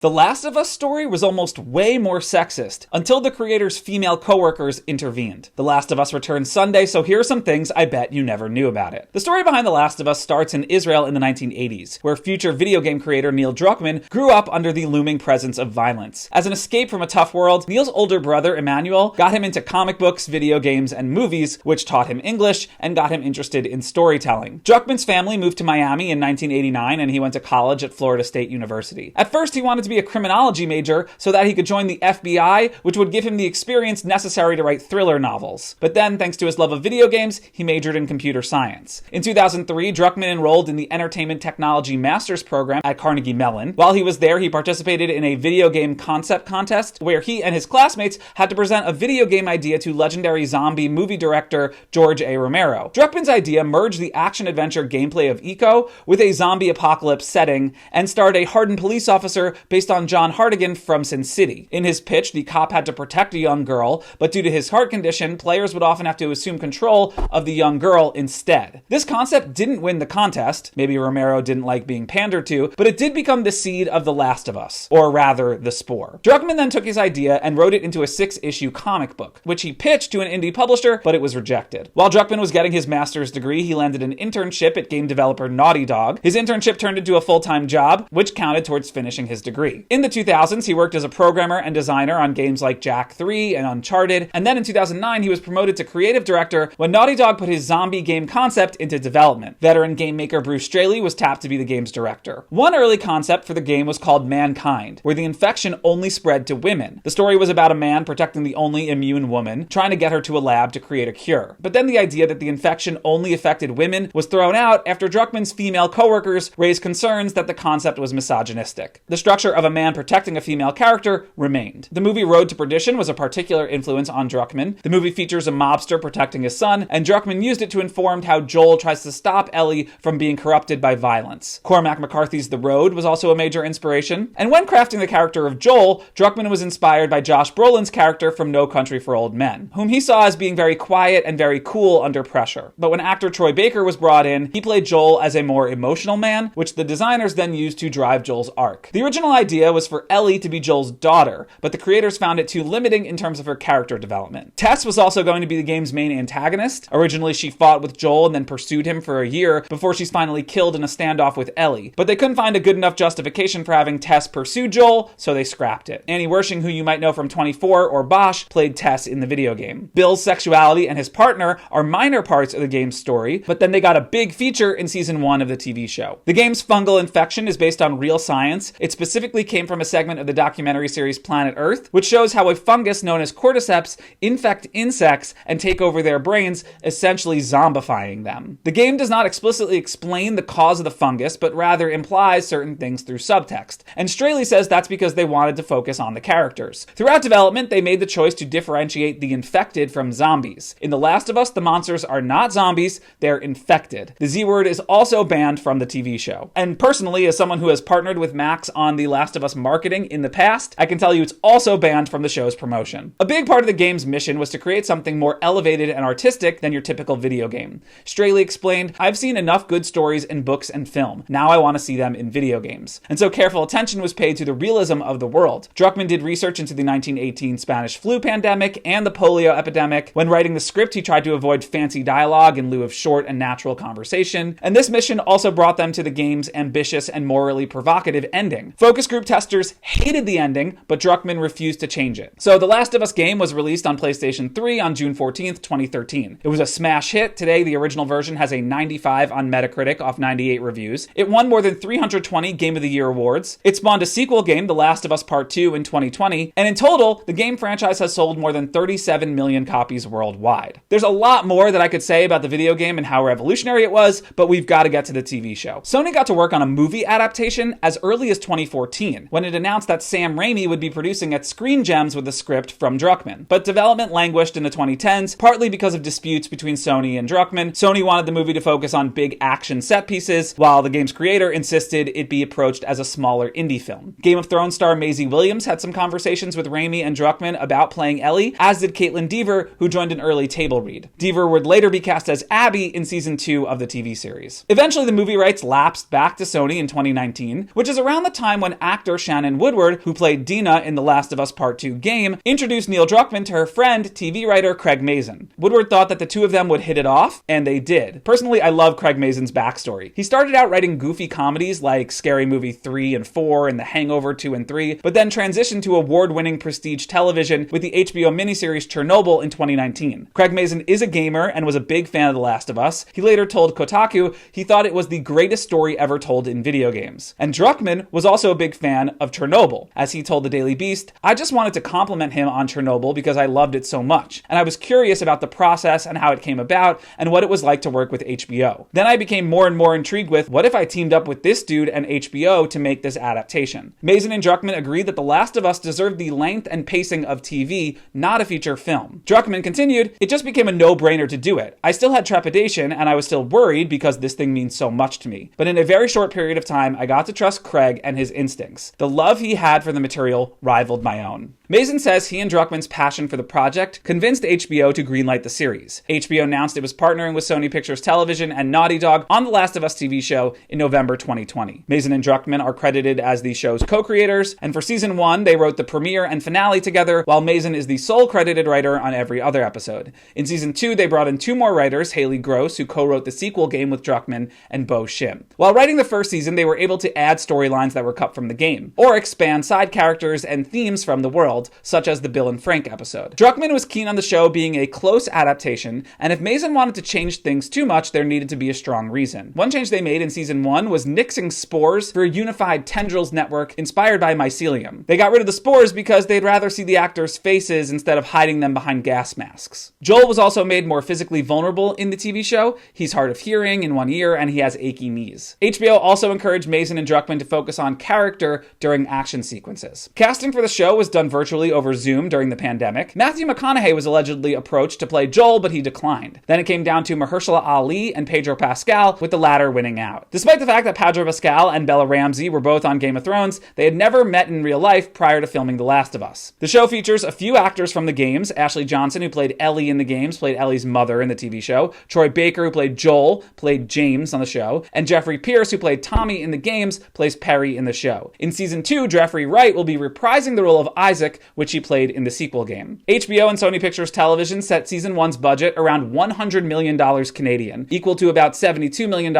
The Last of Us story was almost way more sexist until the creator's female coworkers intervened. The Last of Us returns Sunday, so here are some things I bet you never knew about it. The story behind The Last of Us starts in Israel in the 1980s, where future video game creator Neil Druckmann grew up under the looming presence of violence. As an escape from a tough world, Neil's older brother Emmanuel got him into comic books, video games, and movies, which taught him English and got him interested in storytelling. Druckmann's family moved to Miami in 1989, and he went to college at Florida State University. At first, he wanted to be a criminology major so that he could join the FBI, which would give him the experience necessary to write thriller novels. But then, thanks to his love of video games, he majored in computer science. In 2003, Druckmann enrolled in the Entertainment Technology Master's program at Carnegie Mellon. While he was there, he participated in a video game concept contest where he and his classmates had to present a video game idea to legendary zombie movie director George A. Romero. Druckmann's idea merged the action-adventure gameplay of Eco with a zombie apocalypse setting and starred a hardened police officer based on John Hartigan from Sin City. In his pitch, the cop had to protect a young girl, but due to his heart condition, players would often have to assume control of the young girl instead. This concept didn't win the contest. Maybe Romero didn't like being pandered to, but it did become the seed of The Last of Us, or rather, the spore. Druckmann then took his idea and wrote it into a 6-issue comic book, which he pitched to an indie publisher, but it was rejected. While Druckmann was getting his master's degree, he landed an internship at game developer Naughty Dog. His internship turned into a full-time job, which counted towards finishing his degree. In the 2000s, he worked as a programmer and designer on games like Jak 3 and Uncharted, and then in 2009, he was promoted to creative director when Naughty Dog put his zombie game concept into development. Veteran game maker Bruce Straley was tapped to be the game's director. One early concept for the game was called Mankind, where the infection only spread to women. The story was about a man protecting the only immune woman, trying to get her to a lab to create a cure. But then the idea that the infection only affected women was thrown out after Druckmann's female coworkers raised concerns that the concept was misogynistic. The structure of a man protecting a female character remained. The movie Road to Perdition was a particular influence on Druckmann. The movie features a mobster protecting his son, and Druckmann used it to inform how Joel tries to stop Ellie from being corrupted by violence. Cormac McCarthy's The Road was also a major inspiration. And when crafting the character of Joel, Druckmann was inspired by Josh Brolin's character from No Country for Old Men, whom he saw as being very quiet and very cool under pressure. But when actor Troy Baker was brought in, he played Joel as a more emotional man, which the designers then used to drive Joel's arc. The original idea was for Ellie to be Joel's daughter, but the creators found it too limiting in terms of her character development. Tess was also going to be the game's main antagonist. Originally, she fought with Joel and then pursued him for a year before she's finally killed in a standoff with Ellie. But they couldn't find a good enough justification for having Tess pursue Joel, so they scrapped it. Annie Wershing, who you might know from 24 or Bosch, played Tess in the video game. Bill's sexuality and his partner are minor parts of the game's story, but then they got a big feature in season 1 of the TV show. The game's fungal infection is based on real science. It specifically came from a segment of the documentary series Planet Earth, which shows how a fungus known as cordyceps infect insects and take over their brains, essentially zombifying them. The game does not explicitly explain the cause of the fungus, but rather implies certain things through subtext. And Straley says that's because they wanted to focus on the characters. Throughout development, they made the choice to differentiate the infected from zombies. In The Last of Us, the monsters are not zombies, they're infected. The Z word is also banned from the TV show. And personally, as someone who has partnered with Max on The Last of Us marketing in the past, I can tell you it's also banned from the show's promotion. A big part of the game's mission was to create something more elevated and artistic than your typical video game. Straley explained, "I've seen enough good stories in books and film. Now I want to see them in video games." And so careful attention was paid to the realism of the world. Druckmann did research into the 1918 Spanish flu pandemic and the polio epidemic. When writing the script, he tried to avoid fancy dialogue in lieu of short and natural conversation. And this mission also brought them to the game's ambitious and morally provocative ending. Focus group testers hated the ending, but Druckmann refused to change it. So The Last of Us game was released on PlayStation 3 on June 14th, 2013. It was a smash hit. Today, the original version has a 95 on Metacritic off 98 reviews. It won more than 320 Game of the Year awards. It spawned a sequel game, The Last of Us Part 2, in 2020. And in total, the game franchise has sold more than 37 million copies worldwide. There's a lot more that I could say about the video game and how revolutionary it was, but we've got to get to the TV show. Sony got to work on a movie adaptation as early as 2014, when it announced that Sam Raimi would be producing at Screen Gems with a script from Druckmann. But development languished in the 2010s, partly because of disputes between Sony and Druckmann. Sony wanted the movie to focus on big action set pieces, while the game's creator insisted it be approached as a smaller indie film. Game of Thrones star Maisie Williams had some conversations with Raimi and Druckmann about playing Ellie, as did Caitlin Dever, who joined an early table read. Dever would later be cast as Abby in season 2 of the TV series. Eventually, the movie rights lapsed back to Sony in 2019, which is around the time when actor Shannon Woodward, who played Dina in The Last of Us Part 2 game, introduced Neil Druckmann to her friend, TV writer Craig Mazin. Woodward thought that the two of them would hit it off, and they did. Personally, I love Craig Mazin's backstory. He started out writing goofy comedies like Scary Movie 3 and 4 and The Hangover 2 and 3, but then transitioned to award-winning prestige television with the HBO miniseries Chernobyl in 2019. Craig Mazin is a gamer and was a big fan of The Last of Us. He later told Kotaku he thought it was the greatest story ever told in video games. And Druckmann was also a big fan of Chernobyl. As he told the Daily Beast, "I just wanted to compliment him on Chernobyl because I loved it so much, and I was curious about the process and how it came about and what it was like to work with HBO. Then I became more and more intrigued with, what if I teamed up with this dude and HBO to make this adaptation?" Mazin and Druckmann agreed that The Last of Us deserved the length and pacing of TV, not a feature film. Druckmann continued, "It just became a no-brainer to do it. I still had trepidation and I was still worried because this thing means so much to me. But in a very short period of time, I got to trust Craig and his instincts. The love he had for the material rivaled my own." Mazin says he and Druckmann's passion for the project convinced HBO to greenlight the series. HBO announced it was partnering with Sony Pictures Television and Naughty Dog on The Last of Us TV show in November 2020. Mazin and Druckmann are credited as the show's co-creators, and for season 1, they wrote the premiere and finale together, while Mazin is the sole credited writer on every other episode. In season 2, they brought in 2 more writers, Haley Gross, who co-wrote the sequel game with Druckmann, and Bo Shim. While writing the first season, they were able to add storylines that were cut from the game, or expand side characters and themes from the world, such as the Bill and Frank episode. Druckmann was keen on the show being a close adaptation, and if Mazin wanted to change things too much, there needed to be a strong reason. One change they made in season 1 was nixing spores for a unified tendrils network inspired by mycelium. They got rid of the spores because they'd rather see the actors' faces instead of hiding them behind gas masks. Joel was also made more physically vulnerable in the TV show. He's hard of hearing in one ear, and he has achy knees. HBO also encouraged Mazin and Druckmann to focus on character during action sequences. Casting for the show was done virtually over Zoom during the pandemic. Matthew McConaughey was allegedly approached to play Joel, but he declined. Then it came down to Mahershala Ali and Pedro Pascal, with the latter winning out. Despite the fact that Pedro Pascal and Bella Ramsey were both on Game of Thrones, they had never met in real life prior to filming The Last of Us. The show features a few actors from the games. Ashley Johnson, who played Ellie in the games, played Ellie's mother in the TV show. Troy Baker, who played Joel, played James on the show. And Jeffrey Pierce, who played Tommy in the games, plays Perry in the show. In season 2, Jeffrey Wright will be reprising the role of Isaac, which he played in the sequel game. HBO and Sony Pictures Television set season 1's budget around $100 million Canadian, equal to about $72 million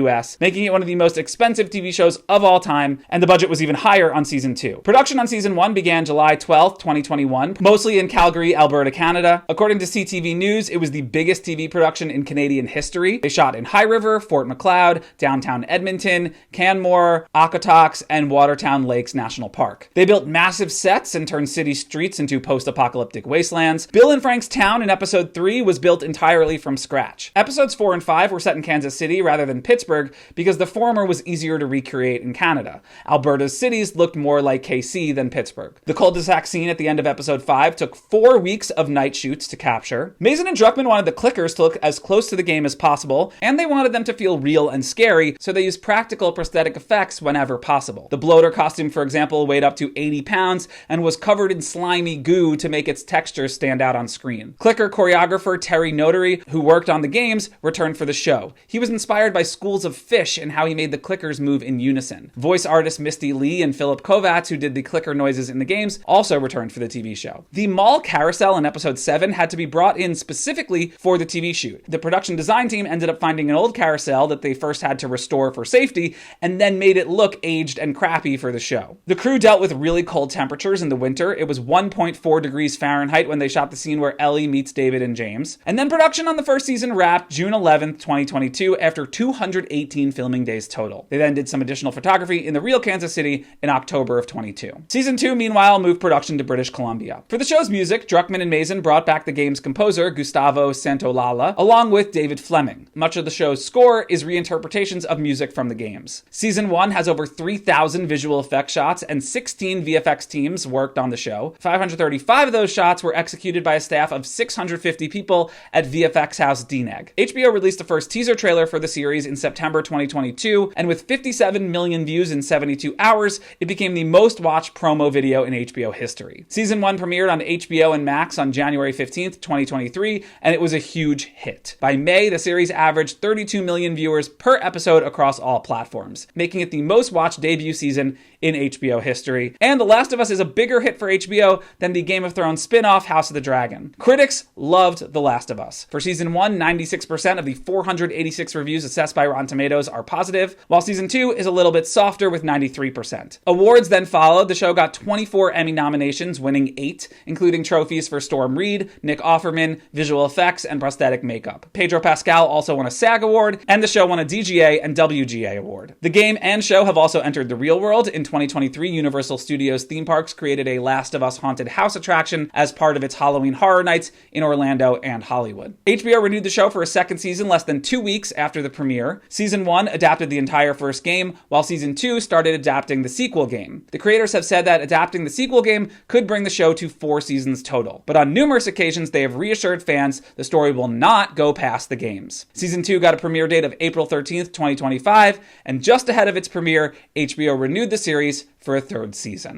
US, making it one of the most expensive TV shows of all time, and the budget was even higher on season 2. Production on season 1 began July 12, 2021, mostly in Calgary, Alberta, Canada. According to CTV News, it was the biggest TV production in Canadian history. They shot in High River, Fort Macleod, downtown Edmonton, Canmore, Okotoks, and Watertown Lakes National Park. They built massive sets and turned city streets into post-apocalyptic wastelands. Bill and Frank's town in episode 3 was built entirely from scratch. Episodes 4 and 5 were set in Kansas City rather than Pittsburgh because the former was easier to recreate in Canada. Alberta's cities looked more like KC than Pittsburgh. The cul-de-sac scene at the end of episode 5 took 4 weeks of night shoots to capture. Mazin and Druckmann wanted the clickers to look as close to the game as possible, and they wanted them to feel real and scary, so they used practical prosthetic effects whenever possible. The bloater costume, for example, weighed up to 80 pounds and was covered in slimy goo to make its textures stand out on screen. Clicker choreographer Terry Notary, who worked on the games, returned for the show. He was inspired by schools of fish and how he made the clickers move in unison. Voice artists Misty Lee and Philip Kovacs, who did the clicker noises in the games, also returned for the TV show. The mall carousel in episode 7 had to be brought in specifically for the TV shoot. The production design team ended up finding an old carousel that they first had to restore for safety, and then made it look aged and crappy for the show. The crew dealt with really cold temperatures in the winter. It was 1.4 degrees Fahrenheit when they shot the scene where Ellie meets David and James. And then production on the first season wrapped June 11th, 2022, after 218 filming days total. They then did some additional photography in the real Kansas City in October of 22. Season 2, meanwhile, moved production to British Columbia. For the show's music, Druckmann and Mazin brought back the game's composer, Gustavo Santaolalla, along with David Fleming. Much of the show's score is reinterpretations of music from the games. Season 1 has over 3,000 visual effects shots, and 16 VFX teams worked on the show. 535 of those shots were executed by a staff of 650 people at VFX House DNEG. HBO released the first teaser trailer for the series in September 2022, and with 57 million views in 72 hours, it became the most watched promo video in HBO history. Season 1 premiered on HBO and Max on January 15th, 2023, and it was a huge hit. By May, the series averaged 32 million viewers per episode across all platforms, making it the most watched debut season season in HBO history. And The Last of Us is a bigger hit for HBO than the Game of Thrones spin-off House of the Dragon. Critics loved The Last of Us. For season 1, 96% of the 486 reviews assessed by Rotten Tomatoes are positive, while season 2 is a little bit softer with 93%. Awards then followed. The show got 24 Emmy nominations, winning 8, including trophies for Storm Reed, Nick Offerman, visual effects, and prosthetic makeup. Pedro Pascal also won a SAG award, and the show won a DGA and WGA award. The game and show have also entered the real world. In 2023, Universal Studios Theme Parks created a Last of Us haunted house attraction as part of its Halloween Horror Nights in Orlando and Hollywood. HBO renewed the show for a second season less than 2 weeks after the premiere. Season 1 adapted the entire first game, while Season 2 started adapting the sequel game. The creators have said that adapting the sequel game could bring the show to 4 seasons total, but on numerous occasions they have reassured fans the story will not go past the games. Season 2 got a premiere date of April 13th, 2025, and just ahead of its premiere, HBO renewed the series for a 3rd season.